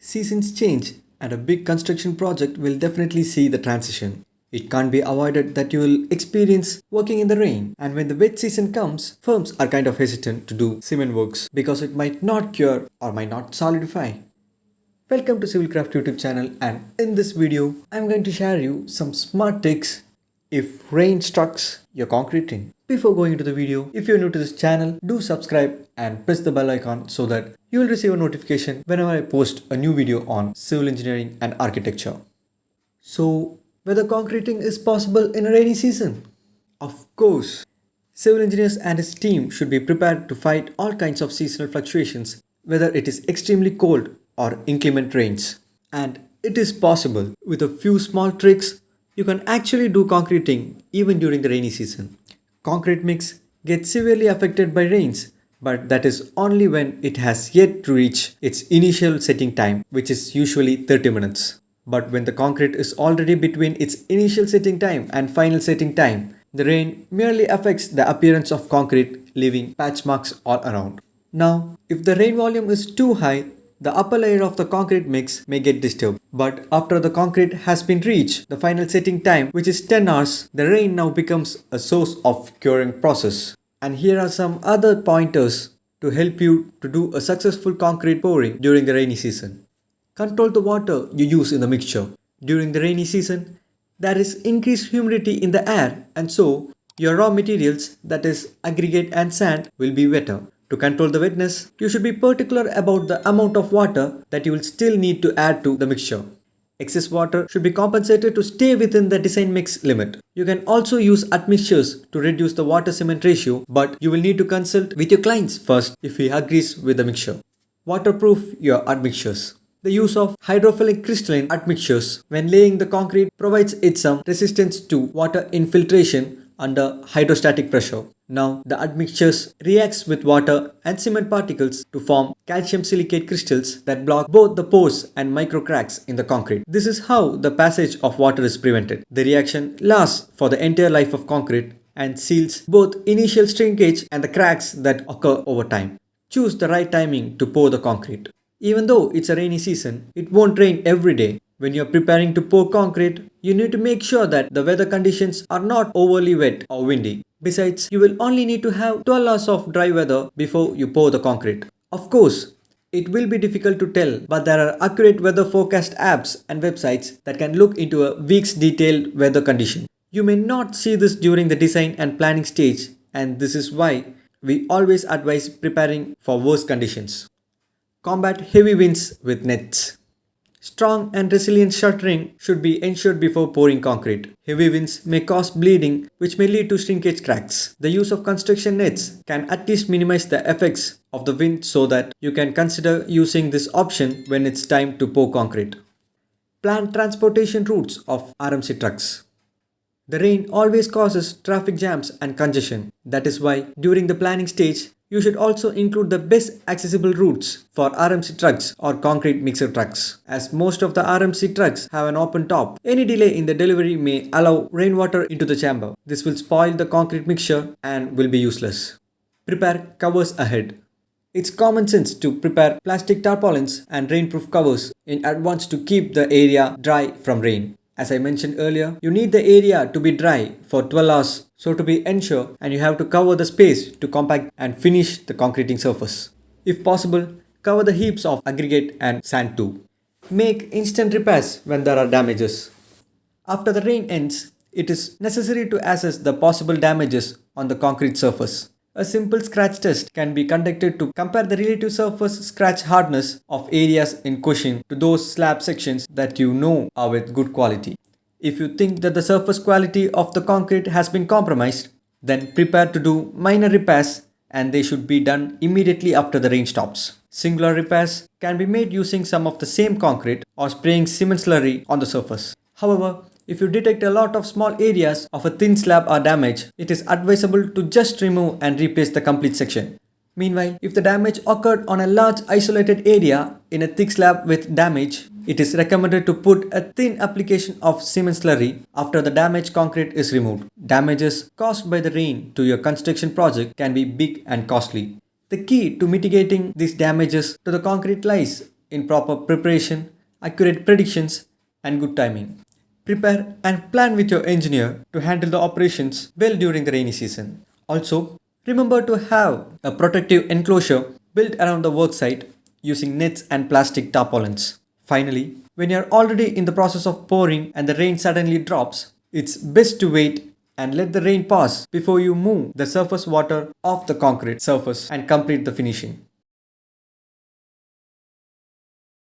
Seasons change, and a big construction project will definitely see the transition. It can't be avoided that you will experience working in the rain, and when the wet season comes, firms are kind of hesitant to do cement works because it might not cure or might not solidify. Welcome to Civil Craft YouTube channel, and in this video I'm going to share you some smart tricks if rain strikes your concreting. Before going into the video, if you're new to this channel, do subscribe and press the bell icon so that you will receive a notification whenever I post a new video on civil engineering and architecture. So, whether concreting is possible in a rainy season? Of course. Civil engineers and his team should be prepared to fight all kinds of seasonal fluctuations, whether it is extremely cold or inclement rains. And it is possible. With a few small tricks, you can actually do concreting even during the rainy season. Concrete mix gets severely affected by rains, but that is only when it has yet to reach its initial setting time, which is usually 30 minutes. But when the concrete is already between its initial setting time and final setting time, the rain merely affects the appearance of concrete, leaving patch marks all around. Now, if the rain volume is too high, the upper layer of the concrete mix may get disturbed. But after the concrete has been reached the final setting time, which is 10 hours, the rain now becomes a source of curing process. And here are some other pointers to help you to do a successful concrete pouring during the rainy season. Control the water you use in the mixture. During the rainy season, there is increased humidity in the air, and so your raw materials, that is aggregate and sand, will be wetter. To control the wetness, you should be particular about the amount of water that you will still need to add to the mixture. Excess water should be compensated to stay within the design mix limit. You can also use admixtures to reduce the water cement ratio, but you will need to consult with your clients first if he agrees with the mixture. Waterproof your admixtures. The use of hydrophilic crystalline admixtures when laying the concrete provides it some resistance to water infiltration under hydrostatic pressure. Now, the admixtures reacts with water and cement particles to form calcium silicate crystals that block both the pores and micro cracks in the concrete. This is how the passage of water is prevented. The reaction lasts for the entire life of concrete and seals both initial shrinkage and the cracks that occur over time. Choose the right timing to pour the concrete. Even though it's a rainy season, it won't rain every day. When you're preparing to pour concrete, you need to make sure that the weather conditions are not overly wet or windy. Besides, you will only need to have 12 hours of dry weather before you pour the concrete. Of course, it will be difficult to tell, but there are accurate weather forecast apps and websites that can look into a week's detailed weather condition. You may not see this during the design and planning stage, and this is why we always advise preparing for worse conditions. Combat heavy winds with nets. Strong and resilient shuttering should be ensured before pouring concrete. Heavy winds may cause bleeding, which may lead to shrinkage cracks. The use of construction nets can at least minimize the effects of the wind so that you can consider using this option when it's time to pour concrete. Plan transportation routes of RMC trucks. The rain always causes traffic jams and congestion. That is why during the planning stage, you should also include the best accessible routes for RMC trucks or concrete mixer trucks. As most of the RMC trucks have an open top, any delay in the delivery may allow rainwater into the chamber. This will spoil the concrete mixture and will be useless. Prepare covers ahead. It's common sense to prepare plastic tarpaulins and rainproof covers in advance to keep the area dry from rain. As I mentioned earlier, you need the area to be dry for 12 hours, so to be ensured, and you have to cover the space to compact and finish the concreting surface. If possible, cover the heaps of aggregate and sand too. Make instant repairs when there are damages. After the rain ends, it is necessary to assess the possible damages on the concrete surface. A simple scratch test can be conducted to compare the relative surface scratch hardness of areas in question to those slab sections that you know are with good quality. If you think that the surface quality of the concrete has been compromised, then prepare to do minor repairs, and they should be done immediately after the rain stops. Singular repairs can be made using some of the same concrete or spraying cement slurry on the surface. However, if you detect a lot of small areas of a thin slab are damaged, it is advisable to just remove and replace the complete section. Meanwhile, if the damage occurred on a large isolated area in a thick slab with damage, it is recommended to put a thin application of cement slurry after the damaged concrete is removed. Damages caused by the rain to your construction project can be big and costly. The key to mitigating these damages to the concrete lies in proper preparation, accurate predictions, and good timing. Prepare and plan with your engineer to handle the operations well during the rainy season. Also, remember to have a protective enclosure built around the worksite using nets and plastic tarpaulins. Finally, when you're already in the process of pouring and the rain suddenly drops, it's best to wait and let the rain pass before you move the surface water off the concrete surface and complete the finishing.